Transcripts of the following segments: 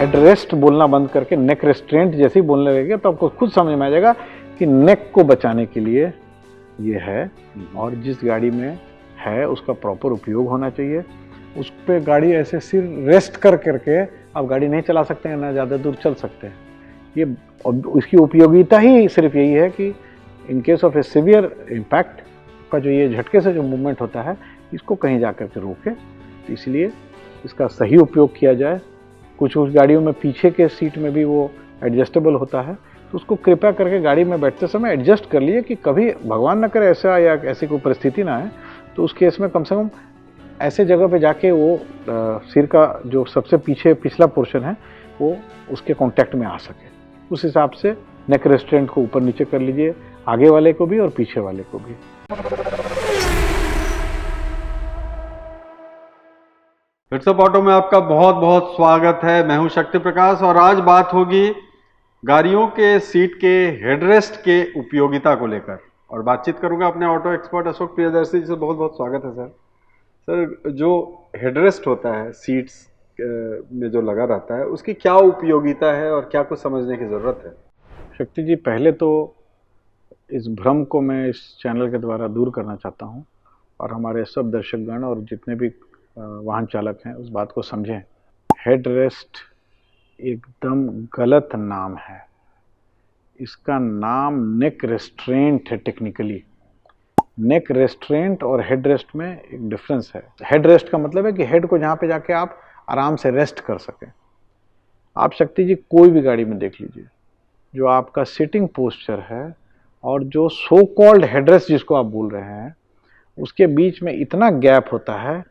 Headrest बोलना बंद करके नेक रेस्ट्रेंट जैसे ही बोलने लगेगा तो आपको खुद समझ में आ जाएगा कि नेक को बचाने के लिए ये है, और जिस गाड़ी में है उसका प्रॉपर उपयोग होना चाहिए। उस पर गाड़ी ऐसे सिर रेस्ट कर करके आप गाड़ी नहीं चला सकते हैं, ना ज़्यादा दूर चल सकते हैं। ये इसकी उपयोगिता ही सिर्फ यही है कि in case of A severe impact का जो ये झटके से जो मूवमेंट होता है इसको कहीं जा कर के रोके। तो इसलिए इसका सही उपयोग किया जाए। कुछ गाड़ियों में पीछे के सीट में भी वो एडजस्टेबल होता है, तो उसको कृपया करके गाड़ी में बैठते समय एडजस्ट कर लिए कि कभी भगवान न करे ऐसा या ऐसी कोई परिस्थिति ना आए, तो उस केस में कम से कम ऐसे जगह पे जाके वो सिर का जो सबसे पीछे पिछला पोर्शन है वो उसके कांटेक्ट में आ सके। उस हिसाब से नेक रेस्ट्रेंट को ऊपर नीचे कर लीजिए, आगे वाले को भी और पीछे वाले को भी। व्हाट्सएप ऑटो में आपका बहुत बहुत स्वागत है। मैं हूं शक्ति प्रकाश और आज बात होगी गाड़ियों के सीट के हेडरेस्ट के उपयोगिता को लेकर, और बातचीत करूंगा अपने ऑटो एक्सपर्ट अशोक प्रियदर्शी जी से। बहुत बहुत स्वागत है सर। सर, जो हेडरेस्ट होता है सीट्स में जो लगा रहता है उसकी क्या उपयोगिता है और क्या कुछ समझने की ज़रूरत है? शक्ति जी, पहले तो इस भ्रम को मैं इस चैनल के द्वारा दूर करना चाहता हूं और हमारे सब दर्शकगण और जितने भी वाहन चालक हैं उस बात को समझें। हेडरेस्ट एकदम गलत नाम है। इसका नाम नेक रेस्ट्रेंट है। टेक्निकली नेक रेस्ट्रेंट और हेडरेस्ट में एक डिफरेंस है। हेडरेस्ट का मतलब है कि हेड को जहाँ पे जाके आप आराम से रेस्ट कर सकें। आप शक्ति जी कोई भी गाड़ी में देख लीजिए, जो आपका सिटिंग पोस्चर है और जो सो कॉल्ड हेडरेस्ट जिसको आप बोल रहे हैं उसके बीच में इतना गैप होता है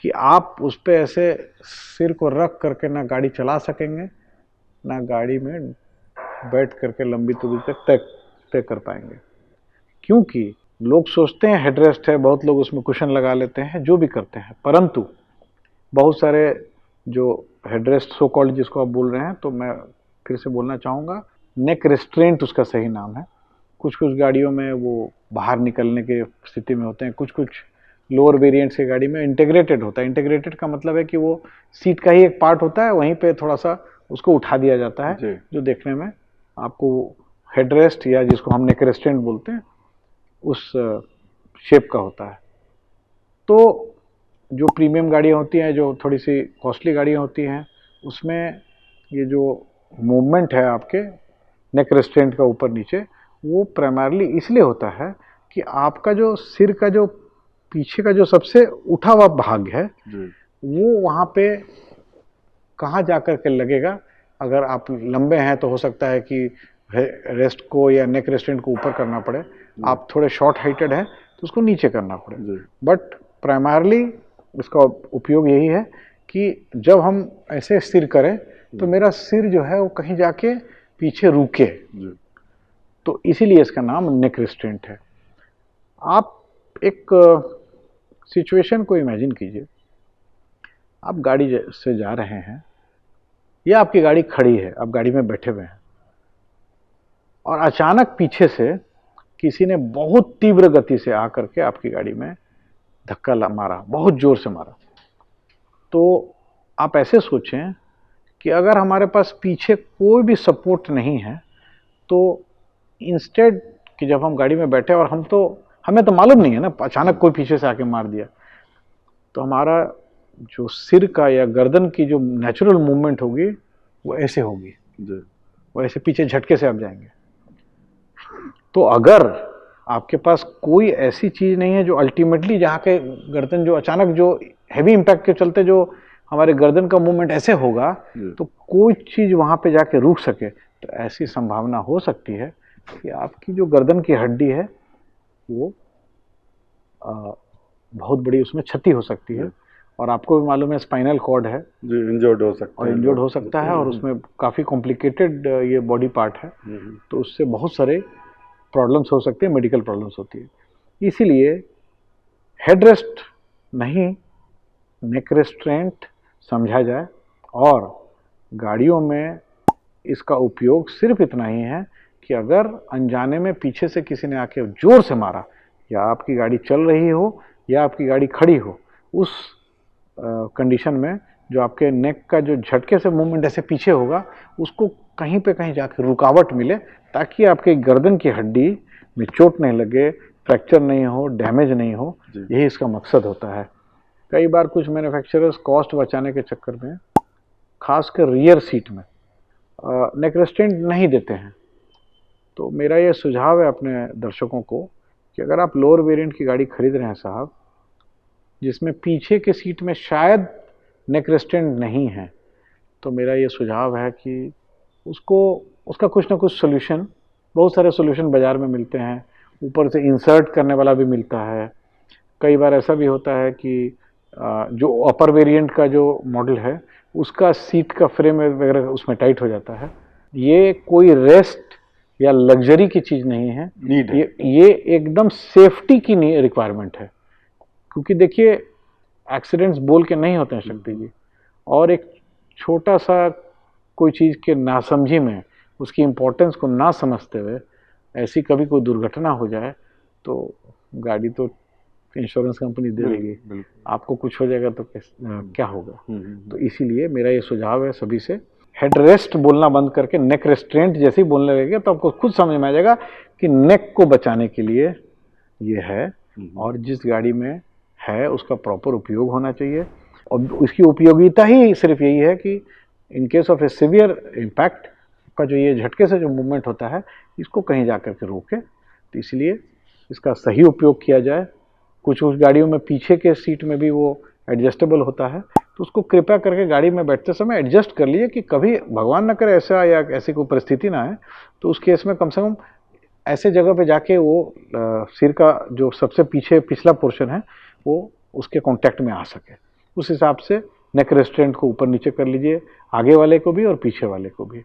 कि आप उस पर ऐसे सिर को रख करके ना गाड़ी चला सकेंगे, ना गाड़ी में बैठ करके लंबी दूरी तक तय कर पाएंगे। क्योंकि लोग सोचते हैं हेडरेस्ट है, बहुत लोग उसमें कुशन लगा लेते हैं, जो भी करते हैं, परंतु बहुत सारे जो हेडरेस्ट सो कॉल्ड जिसको आप बोल रहे हैं, तो मैं फिर से बोलना चाहूँगा नेक रेस्ट्रेंट उसका सही नाम है। कुछ कुछ गाड़ियों में वो बाहर निकलने के स्थिति में होते हैं, कुछ कुछ लोअर वेरिएंट्स की गाड़ी में इंटीग्रेटेड होता है। इंटीग्रेटेड का मतलब है कि वो सीट का ही एक पार्ट होता है, वहीं पे थोड़ा सा उसको उठा दिया जाता है, जो देखने में आपको हेडरेस्ट या जिसको हम नेक रेस्ट्रेंट बोलते हैं उस शेप का होता है। तो जो प्रीमियम गाड़ियाँ होती हैं, जो थोड़ी सी कॉस्टली गाड़ियाँ होती हैं, उसमें ये जो मूवमेंट है आपके नेक रेस्ट्रेंट का ऊपर नीचे, वो प्राइमरली इसलिए होता है कि आपका जो सिर का जो पीछे का जो सबसे उठा हुआ भाग है वो वहाँ पे कहाँ जा कर के लगेगा। अगर आप लंबे हैं तो हो सकता है कि रेस्ट को या नेक रेस्ट्रेंट को ऊपर करना पड़े, आप थोड़े शॉर्ट हाइटेड हैं तो उसको नीचे करना पड़े। बट प्राइमरली इसका उपयोग यही है कि जब हम ऐसे सिर करें तो मेरा सिर जो है वो कहीं जाके पीछे रुके, तो इसीलिए इसका नाम नेक रेस्ट्रेंट है। आप एक सिचुएशन को इमेजिन कीजिए, आप गाड़ी से जा रहे हैं या आपकी गाड़ी खड़ी है, आप गाड़ी में बैठे हुए हैं और अचानक पीछे से किसी ने बहुत तीव्र गति से आकर के आपकी गाड़ी में धक्का मारा, बहुत जोर से मारा। तो आप ऐसे सोचें कि अगर हमारे पास पीछे कोई भी सपोर्ट नहीं है, तो इंस्टेड कि जब हम गाड़ी में बैठे और हमें तो मालूम नहीं है ना, अचानक कोई पीछे से आके मार दिया, तो हमारा जो सिर का या गर्दन की जो नेचुरल मूवमेंट होगी वो ऐसे होगी, वो ऐसे पीछे झटके से आप जाएंगे। तो अगर आपके पास कोई ऐसी चीज़ नहीं है जो अल्टीमेटली जहाँ के गर्दन जो अचानक जो हैवी इम्पैक्ट के चलते जो हमारे गर्दन का मूवमेंट ऐसे होगा, तो कोई चीज़ वहाँ पे जाके रुक सके, तो ऐसी संभावना हो सकती है कि आपकी जो गर्दन की हड्डी है वो बहुत बड़ी उसमें क्षति हो सकती है। और आपको भी मालूम है स्पाइनल कॉर्ड है जो इंजर्ड हो सकता है, इंजर्ड हो सकता है, और उसमें काफ़ी कॉम्प्लिकेटेड ये बॉडी पार्ट है, तो उससे बहुत सारे प्रॉब्लम्स हो सकते हैं, मेडिकल प्रॉब्लम्स होती है। इसीलिए हेडरेस्ट नहीं, नेक रेस्ट्रेंट समझा जाए। और गाड़ियों में इसका उपयोग सिर्फ इतना ही है कि अगर अनजाने में पीछे से किसी ने आके जोर से मारा, या आपकी गाड़ी चल रही हो या आपकी गाड़ी खड़ी हो, उस कंडीशन में जो आपके नेक का जो झटके से मूवमेंट ऐसे पीछे होगा, उसको कहीं पे कहीं जाकर रुकावट मिले, ताकि आपके गर्दन की हड्डी में चोट नहीं लगे, फ्रैक्चर नहीं हो, डैमेज नहीं हो। यही इसका मकसद होता है। कई बार कुछ मैन्युफैक्चरर्स कॉस्ट बचाने के चक्कर में खासकर रियर सीट में नेक रेस्टेंट नहीं देते हैं। तो मेरा ये सुझाव है अपने दर्शकों को कि अगर आप लोअर वेरिएंट की गाड़ी खरीद रहे हैं साहब, जिसमें पीछे के सीट में शायद नेक रेस्टेंट नहीं है, तो मेरा ये सुझाव है कि उसका कुछ ना कुछ सोल्यूशन, बहुत सारे सोल्यूशन बाज़ार में मिलते हैं। ऊपर से इंसर्ट करने वाला भी मिलता है। कई बार ऐसा भी होता है कि जो अपर वेरिएंट का जो मॉडल है, उसका सीट का फ्रेम वगैरह उसमें टाइट हो जाता है। ये कोई रेस्ट या लग्जरी की चीज़ नहीं है, नीड है। ये एकदम सेफ्टी की रिक्वायरमेंट है। क्योंकि देखिए, एक्सीडेंट्स बोल के नहीं होते हैं शक्ति जी, और एक छोटा सा कोई चीज़ के नासमझी में उसकी इम्पोर्टेंस को ना समझते हुए ऐसी कभी कोई दुर्घटना हो जाए, तो गाड़ी तो इंश्योरेंस कंपनी दे देगी, आपको कुछ हो जाएगा तो क्या होगा। तो इसीलिए मेरा ये सुझाव है सभी से, हेड रेस्ट बोलना बंद करके नेक रेस्ट्रेंट जैसे ही बोलने लगेगा तो आपको खुद समझ में आ जाएगा कि नेक को बचाने के लिए ये है, और जिस गाड़ी में है उसका प्रॉपर उपयोग होना चाहिए। और उसकी उपयोगिता ही सिर्फ यही है कि in case of A severe impact का जो ये झटके से जो मूवमेंट होता है, इसको कहीं जा कर के रोके। तो इसलिए इसका सही उपयोग किया जाए। कुछ गाड़ियों में पीछे के सीट में भी वो एडजस्टेबल होता है, तो उसको कृपया करके गाड़ी में बैठते समय एडजस्ट कर लीजिए कि कभी भगवान न करे ऐसा या ऐसी कोई परिस्थिति ना आए, तो उस केस में कम से कम ऐसे जगह पे जाके वो सिर का जो सबसे पीछे पिछला पोर्शन है वो उसके कांटेक्ट में आ सके। उस हिसाब से नेक रेस्ट्रेंट को ऊपर नीचे कर लीजिए, आगे वाले को भी और पीछे वाले को भी।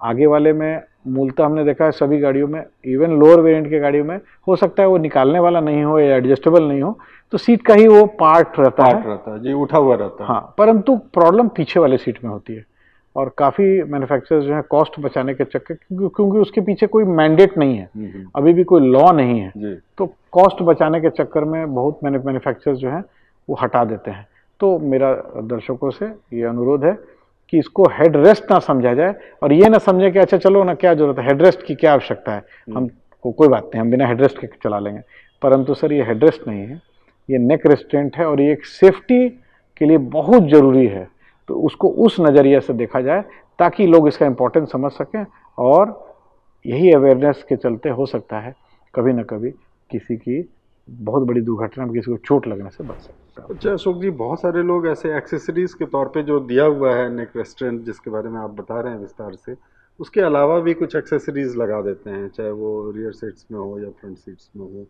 आगे वाले में मूलतः हमने देखा है सभी गाड़ियों में, इवन लोअर वेरिएंट के गाड़ियों में हो सकता है वो निकालने वाला नहीं हो या एडजस्टेबल नहीं हो, तो सीट का ही वो पार्ट रहता है जी, उठा हुआ रहता है। हाँ, परंतु प्रॉब्लम पीछे वाले सीट में होती है। और काफ़ी मैन्युफैक्चरर्स जो है कॉस्ट बचाने के चक्कर, क्योंकि उसके पीछे कोई मैंडेट नहीं है, अभी भी कोई लॉ नहीं है, तो कॉस्ट बचाने के चक्कर में बहुत मैन्युफैक्चरर्स जो हैं वो हटा देते हैं। तो मेरा दर्शकों से ये अनुरोध है कि इसको हेड रेस्ट ना समझा जाए, और ये ना समझे कि अच्छा चलो ना क्या जरूरत है, हेड रेस्ट की क्या आवश्यकता है, हमको कोई बात नहीं, हम बिना हेड रेस्ट के चला लेंगे। परंतु सर ये हेड रेस्ट नहीं है, ये नेक रेस्ट्रेंट है, और ये एक सेफ्टी के लिए बहुत ज़रूरी है। तो उसको उस नज़रिए से देखा जाए ताकि लोग इसका इम्पोर्टेंस समझ सकें, और यही अवेयरनेस के चलते हो सकता है कभी ना कभी किसी की बहुत बड़ी दुर्घटना में किसी को चोट लगने से बच सकता है। अच्छा अशोक जी, बहुत सारे लोग ऐसे एक्सेसरीज के तौर पे जो दिया हुआ है नेक रेस्ट्रेंट जिसके बारे में आप बता रहे हैं विस्तार से, उसके अलावा भी कुछ एक्सेसरीज लगा देते हैं, चाहे वो रियर सीट्स में हो या फ्रंट सीट्स में हो,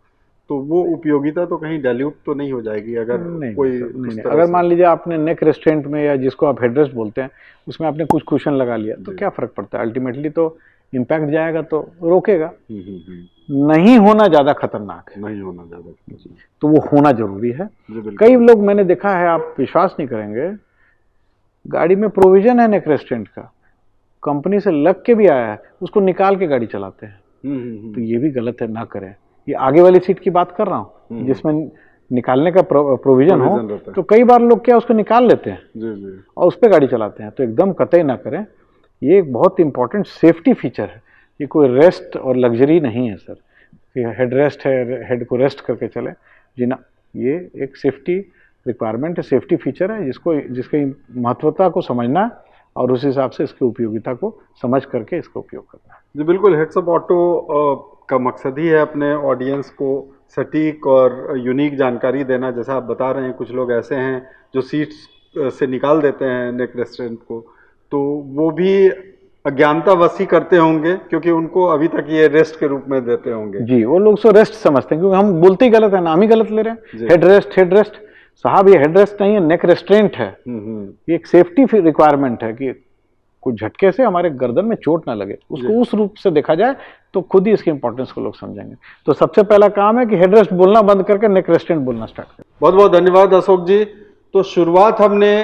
तो वो उपयोगिता तो कहीं डाइल्यूट तो नहीं हो जाएगी अगर नहीं, अगर मान लीजिए आपने नेक रेस्ट्रेंट में या जिसको आप हेडरेस्ट बोलते हैं उसमें आपने कुछ कुशन लगा लिया, तो क्या फर्क पड़ता है, अल्टीमेटली तो इम्पैक्ट जाएगा तो रोकेगा। नहीं होना ज्यादा खतरनाक है, नहीं होना ज्यादा, तो वो होना जरूरी है। कई लोग मैंने देखा है, आप विश्वास नहीं करेंगे, गाड़ी में प्रोविजन है नेक रेस्ट्रेंट का, कंपनी से लग के भी आया है, उसको निकाल के गाड़ी चलाते हैं। तो ये भी गलत है, ना करें। ये आगे वाली सीट की बात कर रहा हूँ जिसमें निकालने का प्रोविजन हो, तो कई बार लोग क्या उसको निकाल लेते हैं और उस पर गाड़ी चलाते हैं, तो एकदम कतई ना करें। ये एक बहुत इंपॉर्टेंट सेफ्टी फीचर है, ये कोई रेस्ट और लग्जरी नहीं है सर, ये हेड रेस्ट है, हेड को रेस्ट करके चले जी ना, ये एक सेफ्टी रिक्वायरमेंट है, सेफ्टी फीचर है, जिसकी महत्वता को समझना और उस हिसाब से इसकी उपयोगिता को समझ करके इसका उपयोग करना। जी बिल्कुल, हेड्स अप ऑटो का मकसद ही है अपने ऑडियंस को सटीक और यूनिक जानकारी देना। जैसा आप बता रहे हैं, कुछ लोग ऐसे हैं जो सीट्स से निकाल देते हैं नेक रेस्ट्रेंट को, तो वो भी अज्ञानता वसी करते होंगे क्योंकि उनको अभी तक ये रेस्ट के रूप में देते होंगे। जी, वो लोग सो रेस्ट समझते हैं, क्योंकि हम बोलते ही गलत है, नाम ही गलत ले रहे हैं, हेड रेस्ट साहब, ये हेड रेस्ट नहीं है, नेक रेस्ट्रेंट है। ये एक सेफ्टी रिक्वायरमेंट है कि कुछ झटके से हमारे गर्दन में चोट ना लगे, उसको उस रूप से देखा जाए तो खुद ही इसकी इंपॉर्टेंस को लोग समझेंगे। तो सबसे पहला काम है कि हेड रेस्ट बोलना बंद करके नेक रेस्ट्रेंट बोलना स्टार्ट करें। बहुत बहुत धन्यवाद अशोक जी। तो शुरुआत हमने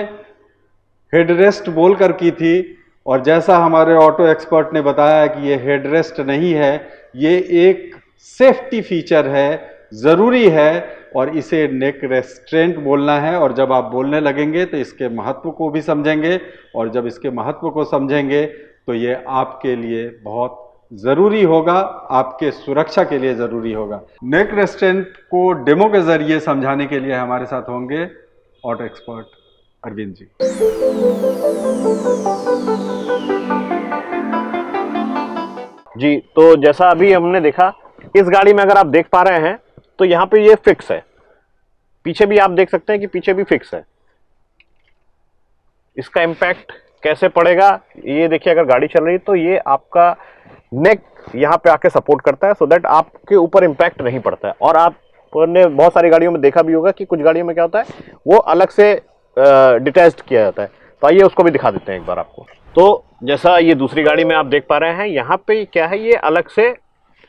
हेड रेस्ट बोलकर की थी, और जैसा हमारे ऑटो एक्सपर्ट ने बताया कि ये हेड रेस्ट नहीं है, ये एक सेफ्टी फीचर है ज़रूरी है और इसे नेक रेस्ट्रेंट बोलना है। और जब आप बोलने लगेंगे तो इसके महत्व को भी समझेंगे, और जब इसके महत्व को समझेंगे तो ये आपके लिए बहुत ज़रूरी होगा, आपके सुरक्षा के लिए ज़रूरी होगा। नेक रेस्ट्रेंट को डेमो के ज़रिए समझाने के लिए हमारे साथ होंगे ऑटो एक्सपर्ट अरविंद जी। जी, तो जैसा अभी हमने देखा, इस गाड़ी में अगर आप देख पा रहे हैं तो यहाँ पे ये फिक्स है, पीछे भी आप देख सकते हैं कि पीछे भी फिक्स है। इसका इम्पैक्ट कैसे पड़ेगा ये देखिए, अगर गाड़ी चल रही है तो ये आपका नेक यहाँ पे आके सपोर्ट करता है, सो दैट आपके ऊपर इम्पैक्ट नहीं पड़ता है। और आपने बहुत सारी गाड़ियों में देखा भी होगा कि कुछ गाड़ियों में क्या होता है, वो अलग से डिटैच्ड किया जाता है। तो आइए उसको भी दिखा देते हैं एक बार आपको। तो जैसा ये दूसरी गाड़ी में आप देख पा रहे हैं, यहाँ पे क्या है, ये अलग से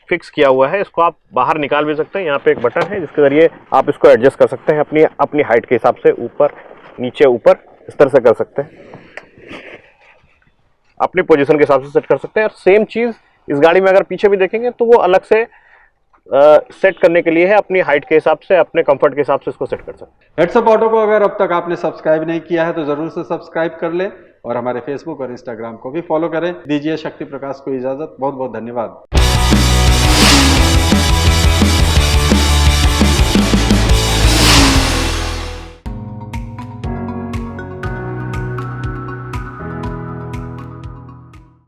फिक्स किया हुआ है। इसको आप बाहर निकाल भी सकते हैं। यहाँ पे एक बटन है जिसके जरिए आप इसको एडजस्ट कर सकते हैं अपनी हाइट के हिसाब से, ऊपर नीचे ऊपर इस तरह से कर सकते हैं, अपनी पोजीशन के हिसाब से सेट कर सकते हैं। और सेम चीज इस गाड़ी में अगर पीछे भी देखेंगे तो वो अलग से सेट करने के लिए है, अपनी हाइट के हिसाब से, अपने कंफर्ट के हिसाब से इसको सेट कर सकते हैं। हेड्स अप ऑटो को अगर अब तक आपने सब्सक्राइब नहीं किया है तो जरूर से सब्सक्राइब कर ले, और हमारे फेसबुक और इंस्टाग्राम को भी फॉलो करें। दीजिए शक्ति प्रकाश को इजाजत। बहुत बहुत धन्यवाद।